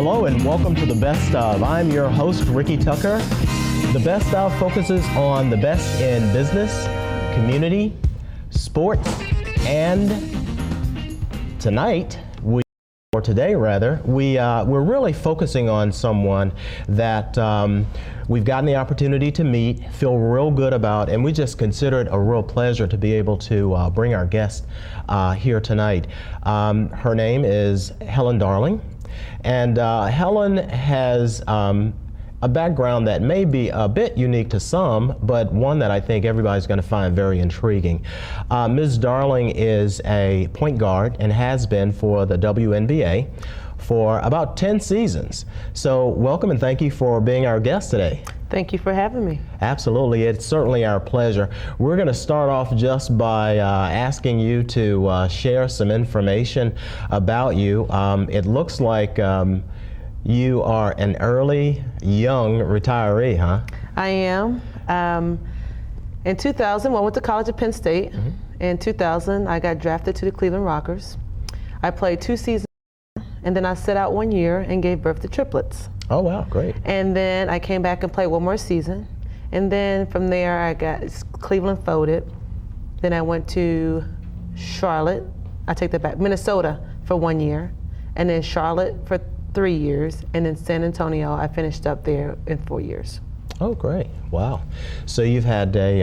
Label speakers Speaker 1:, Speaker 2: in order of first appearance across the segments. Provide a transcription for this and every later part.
Speaker 1: Hello and welcome to The Best Of. I'm your host, Ricky Tucker. The Best Of focuses on the best in business, community, sports, and today, we're really focusing on someone that we've gotten the opportunity to meet, feel real good about, and we just consider it a real pleasure to be able to bring our guest here tonight. Her name is Helen Darling, and Helen has a background that may be a bit unique to some, but one that I think everybody's going to find very intriguing. Ms. Darling is a point guard and has been for the WNBA for about 10 seasons. So welcome and thank you for being our guest today.
Speaker 2: Thank you for having me.
Speaker 1: Absolutely, it's certainly our pleasure. We're going to start off just by asking you to share some information about you. It looks like you are an early, young retiree, huh?
Speaker 2: I am. In 2000, I went to college at Penn State. Mm-hmm. In 2000, I got drafted to the Cleveland Rockers. I played 2 seasons, and then I sat out 1 year and gave birth to triplets.
Speaker 1: Oh, wow, great.
Speaker 2: And then I came back and played one more season. And then from there, I got Cleveland folded. Then I went to Charlotte. I take that back, Minnesota for 1 year. And then Charlotte for 3 years, and then San Antonio, I finished up there in 4 years.
Speaker 1: Oh, great. Wow. So you've had a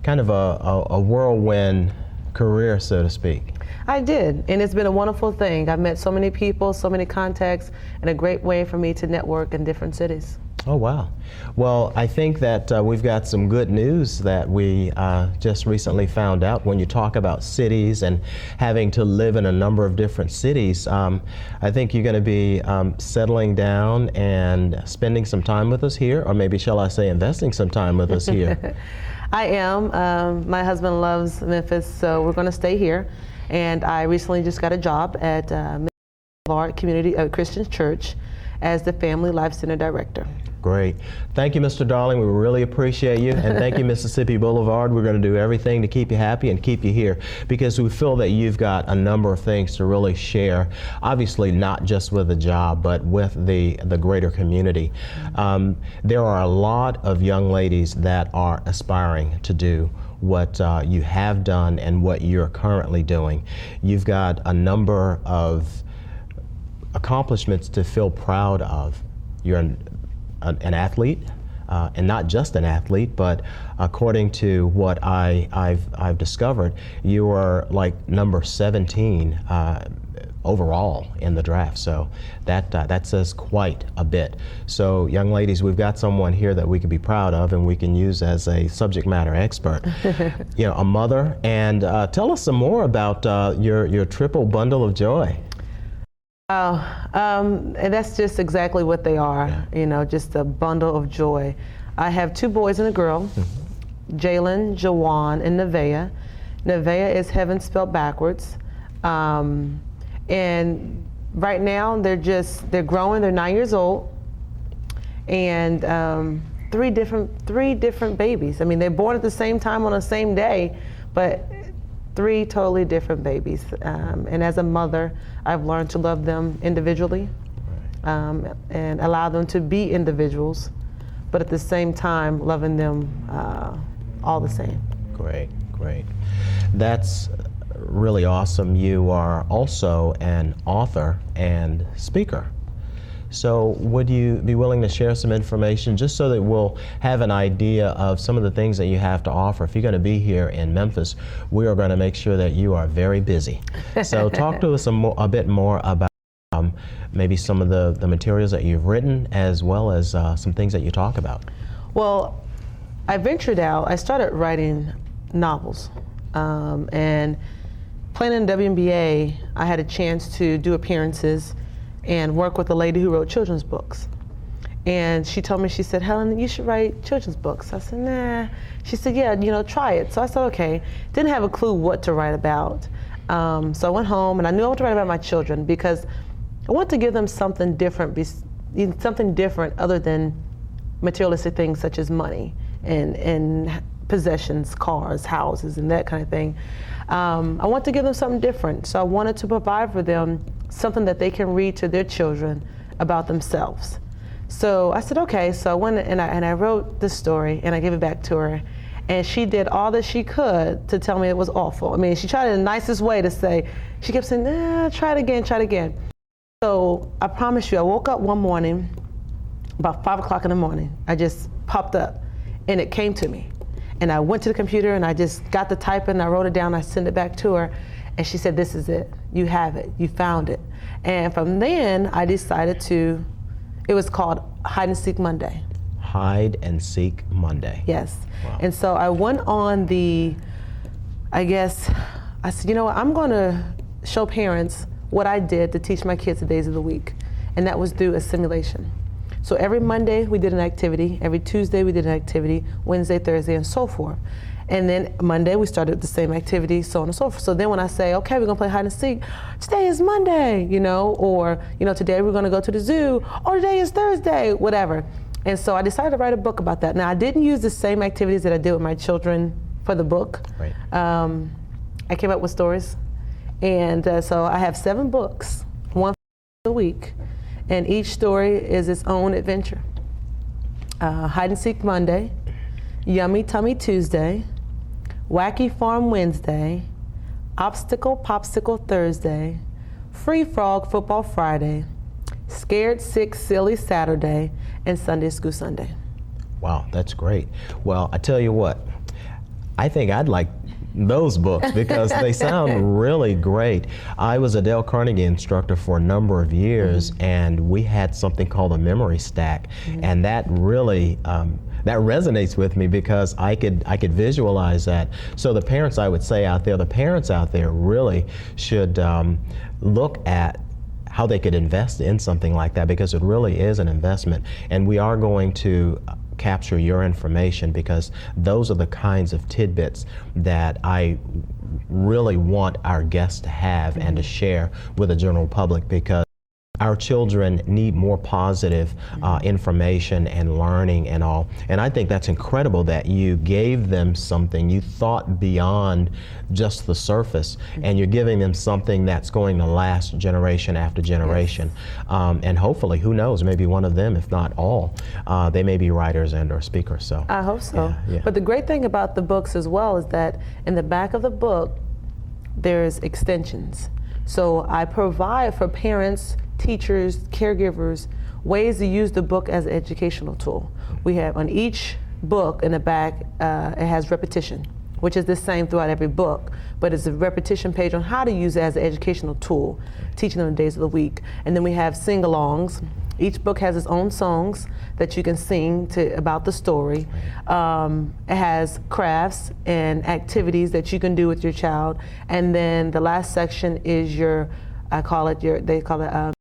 Speaker 1: kind of a whirlwind career, so to speak.
Speaker 2: I did, and it's been a wonderful thing. I've met so many people, so many contacts, and a great way for me to network in different cities.
Speaker 1: Oh, wow. Well, I think that we've got some good news that we just recently found out. When you talk about cities and having to live in a number of different cities, I think you're going to be settling down and spending some time with us here, or maybe shall I say investing some time with us here.
Speaker 2: I am. My husband loves Memphis, so we're going to stay here. And I recently just got a job at Boulevard Community Christian Church as the Family Life Center Director.
Speaker 1: Great. Thank you, Mr. Darling. We really appreciate you. And thank you, Mississippi Boulevard. We're going to do everything to keep you happy and keep you here because we feel that you've got a number of things to really share, obviously not just with the job, but with the greater community. There are a lot of young ladies that are aspiring to do what you have done and what you're currently doing. You've got a number of accomplishments to feel proud of. You're an athlete, and not just an athlete, but according to what I've discovered, you are like number 17 overall in the draft. So that says quite a bit. So young ladies, we've got someone here that we can be proud of and we can use as a subject matter expert. You know, a mother, and tell us some more about your triple bundle of joy.
Speaker 2: And that's just exactly what they are, you know, just a bundle of joy. I have 2 boys and a girl, Jalen, Jawan, and Nevaeh. Nevaeh is heaven spelled backwards. And right now they're growing, they're 9 years old, and 3 different babies. I mean, they're born at the same time on the same day, but 3 totally different babies. And as a mother, I've learned to love them individually, and allow them to be individuals, but at the same time, loving them all the same.
Speaker 1: Great, great. That's really awesome. You are also an author and speaker. So would you be willing to share some information just so that we'll have an idea of some of the things that you have to offer? If you're going to be here in Memphis, we are going to make sure that you are very busy. So talk to us a bit more about maybe some of the materials that you've written, as well as some things that you talk about.
Speaker 2: Well, I ventured out. I started writing novels, and playing in WNBA, I had a chance to do appearances and work with a lady who wrote children's books. And she told me, she said, Helen, you should write children's books. I said, nah. She said, yeah, you know, try it. So I said, okay. Didn't have a clue what to write about. So I went home and I knew I wanted to write about my children because I want to give them something different other than materialistic things such as money and possessions, cars, houses, and that kind of thing. I want to give them something different. So I wanted to provide for them something that they can read to their children about themselves. So I said, okay. So I went and I wrote this story and I gave it back to her. And she did all that she could to tell me it was awful. I mean, she tried in the nicest way to say, she kept saying, nah, try it again, try it again. So I promise you, I woke up one morning, about 5 o'clock in the morning, I just popped up and it came to me. And I went to the computer and I just got the typing, I wrote it down, I sent it back to her. And she said, this is it, you have it, you found it. And from then I decided to, it was called Hide and Seek Monday.
Speaker 1: Hide and Seek Monday.
Speaker 2: Yes.
Speaker 1: Wow.
Speaker 2: And so I went on I said, you know what, I'm gonna show parents what I did to teach my kids the days of the week. And that was through a simulation. So every Monday we did an activity, every Tuesday we did an activity, Wednesday, Thursday, and so forth. And then Monday we started the same activity, so on and so forth. So then when I say, okay, we're gonna play hide and seek, today is Monday, or today we're gonna go to the zoo, or today is Thursday, whatever. And so I decided to write a book about that. Now I didn't use the same activities that I did with my children for the book.
Speaker 1: Right.
Speaker 2: I came up with stories. And so I have 7 books, one a week, and each story is its own adventure. Hide and Seek Monday, Yummy Tummy Tuesday, Wacky Farm Wednesday, Obstacle Popsicle Thursday, Free Frog Football Friday, Scared Sick Silly Saturday, and Sunday School Sunday.
Speaker 1: Wow, that's great. Well, I tell you what, I think I'd like those books because they sound really great. I was a Dale Carnegie instructor for a number of years, and we had something called a memory stack, and that really that resonates with me because I could visualize that. So the parents out there really should look at how they could invest in something like that, because it really is an investment. And we are going to capture your information because those are the kinds of tidbits that I really want our guests to have and to share with the general public, because our children need more positive information and learning and all. And I think that's incredible that you gave them something, you thought beyond just the surface, and you're giving them something that's going to last generation after generation. Yes. And hopefully, who knows, maybe one of them, if not all, they may be writers and or speakers. So
Speaker 2: I hope so.
Speaker 1: Yeah.
Speaker 2: But the great thing about the books as well is that in the back of the book, there's extensions. So I provide for parents, teachers, caregivers, ways to use the book as an educational tool. We have on each book in the back, it has repetition, which is the same throughout every book, but it's a repetition page on how to use it as an educational tool, teaching them the days of the week. And then we have sing-alongs. Each book has its own songs that you can sing about the story. It has crafts and activities that you can do with your child. And then the last section is they call it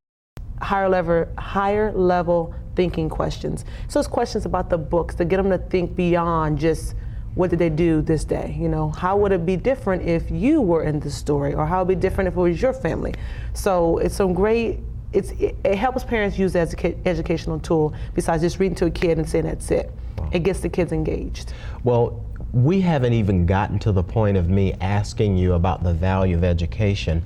Speaker 2: higher level thinking questions. So it's questions about the books to get them to think beyond just what did they do this day? How would it be different if you were in the story, or how would it be different if it was your family? So it's some great. It helps parents use it as an educational tool besides just reading to a kid and saying that's it. Wow. It gets the kids engaged.
Speaker 1: Well, we haven't even gotten to the point of me asking you about the value of education,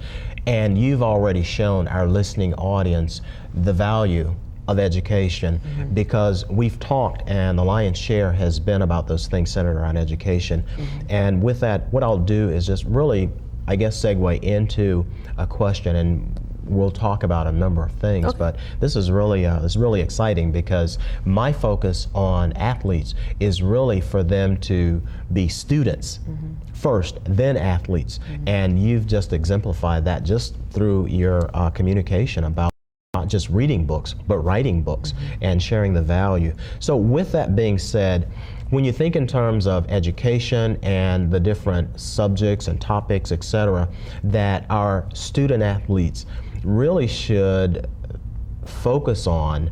Speaker 1: and you've already shown our listening audience the value of education, because we've talked, and the lion's share has been about those things centered around education. And with that, what I'll do is just really, I guess, segue into a question, and we'll talk about a number of things. Okay. But this is really exciting, because my focus on athletes is really for them to be students first, then athletes. And you've just exemplified that just through your communication about not just reading books, but writing books and sharing the value. So with that being said, when you think in terms of education and the different subjects and topics, etc., that our student athletes really should focus on,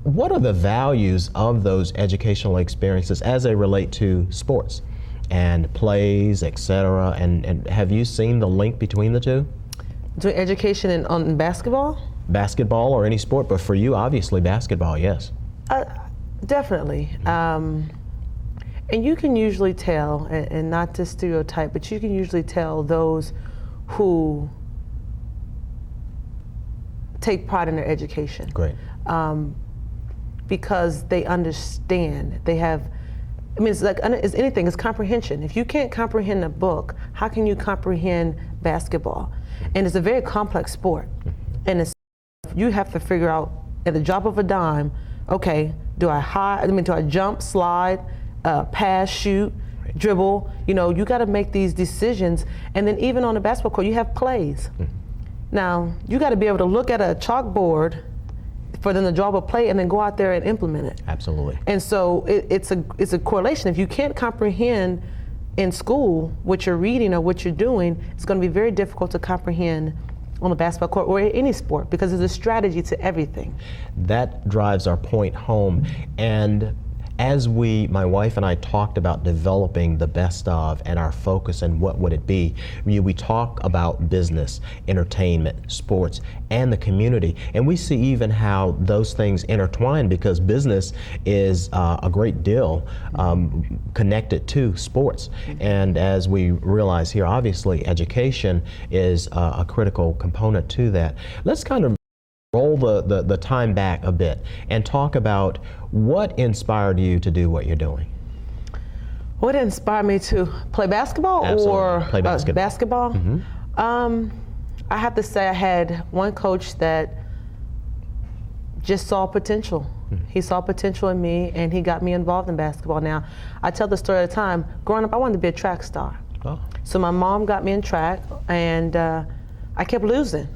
Speaker 1: what are the values of those educational experiences as they relate to sports and plays, etc.? And have you seen the link between the two?
Speaker 2: Between education and on basketball?
Speaker 1: Basketball or any sport, but for you, obviously basketball, yes.
Speaker 2: Definitely. And you can usually tell, and not to stereotype, but you can usually tell those who take pride in their education.
Speaker 1: Great.
Speaker 2: Because they understand. They have, I mean, it's anything, it's comprehension. If you can't comprehend a book, how can you comprehend basketball? And it's a very complex sport. And you have to figure out at the drop of a dime, okay, do I jump, slide, pass, shoot, dribble? You know, you got to make these decisions. And then even on the basketball court, you have plays. Now, you got to be able to look at a chalkboard for them to draw up a play and then go out there and implement it.
Speaker 1: Absolutely.
Speaker 2: And so it's a correlation. If you can't comprehend in school what you're reading or what you're doing, it's going to be very difficult to comprehend on the basketball court or any sport, because there's a strategy to everything.
Speaker 1: That drives our point home. And as my wife and I talked about developing the best of and our focus and what would it be, we talk about business, entertainment, sports, and the community. And we see even how those things intertwine, because business is a great deal connected to sports. And as we realize here, obviously education is a critical component to that. Let's kind of roll the time back a bit and talk about what inspired you to do what you're doing.
Speaker 2: What inspired me to play basketball?
Speaker 1: Absolutely.
Speaker 2: Or
Speaker 1: play basketball?
Speaker 2: I have to say I had one coach that just saw potential. He saw potential in me, and he got me involved in basketball. Now, I tell the story at the time. Growing up, I wanted to be a track star.
Speaker 1: Oh.
Speaker 2: So my mom got me in track, and I kept losing.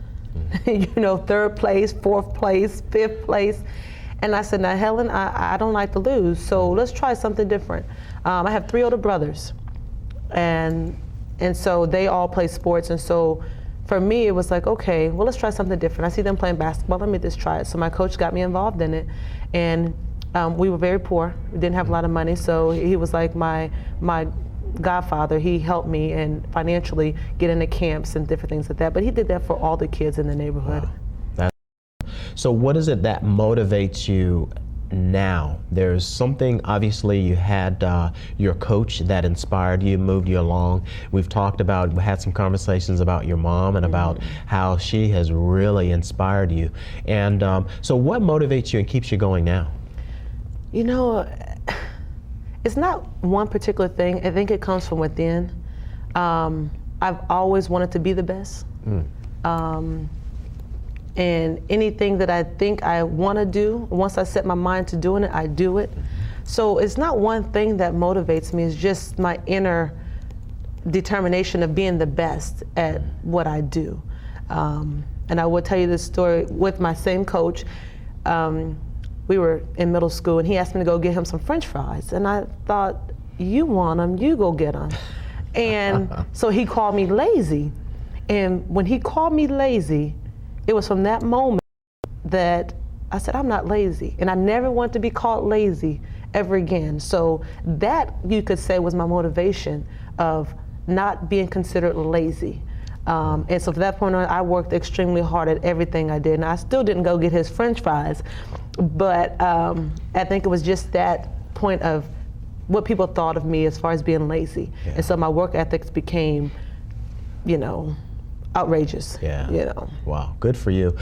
Speaker 2: You know, 3rd place, 4th place, 5th place. And I said, now, Helen, I don't like to lose, so let's try something different. I have 3 older brothers, and so they all play sports. And so for me, it was like, okay, well, let's try something different. I see them playing basketball, let me just try it. So my coach got me involved in it. And we were very poor. We didn't have a lot of money, so he was like my godfather. He helped me and financially get into camps and different things like that. But he did that for all the kids in the neighborhood.
Speaker 1: Wow. So what is it that motivates you now? There's something, obviously you had your coach that inspired you, moved you along. We had some conversations about your mom and about how she has really inspired you. And so what motivates you and keeps you going now?
Speaker 2: You know, it's not one particular thing. I think it comes from within. I've always wanted to be the best. And anything that I think I want to do, once I set my mind to doing it, I do it. So it's not one thing that motivates me. It's just my inner determination of being the best at what I do. And I will tell you this story with my same coach. We were in middle school, and he asked me to go get him some French fries. And I thought, you want them, you go get them. And so he called me lazy. And when he called me lazy, it was from that moment that I said, I'm not lazy. And I never want to be called lazy ever again. So that, you could say, was my motivation of not being considered lazy. And so from that point on, I worked extremely hard at everything I did. And I still didn't go get his French fries, but I think it was just that point of what people thought of me as far as being lazy.
Speaker 1: Yeah.
Speaker 2: And so my work ethics became, outrageous.
Speaker 1: Yeah.
Speaker 2: You know.
Speaker 1: Wow, good for you.